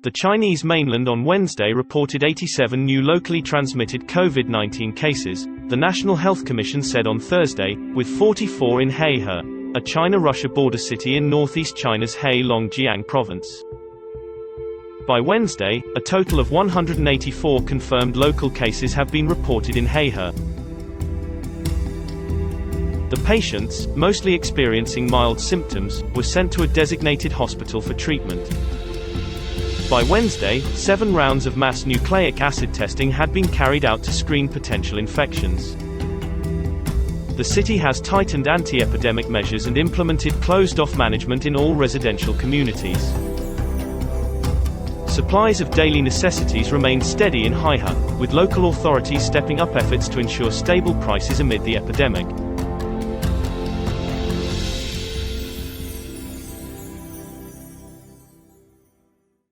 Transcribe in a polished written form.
The Chinese mainland on Wednesday reported 87 new locally transmitted COVID-19 cases, the National Health Commission said on Thursday, with 44 in Heyhe, a China-Russia border city in northeast China's Heilongjiang province. By Wednesday, a total of 184 confirmed local cases have been reported in Heyhe. The patients, mostly experiencing mild symptoms, were sent to a designated hospital for treatment. By Wednesday, 7 rounds of mass nucleic acid testing had been carried out to screen potential infections. The city has tightened anti-epidemic measures and implemented closed-off management in all residential communities. Supplies of daily necessities remained steady in Heyhe, with local authorities stepping up efforts to ensure stable prices amid the epidemic.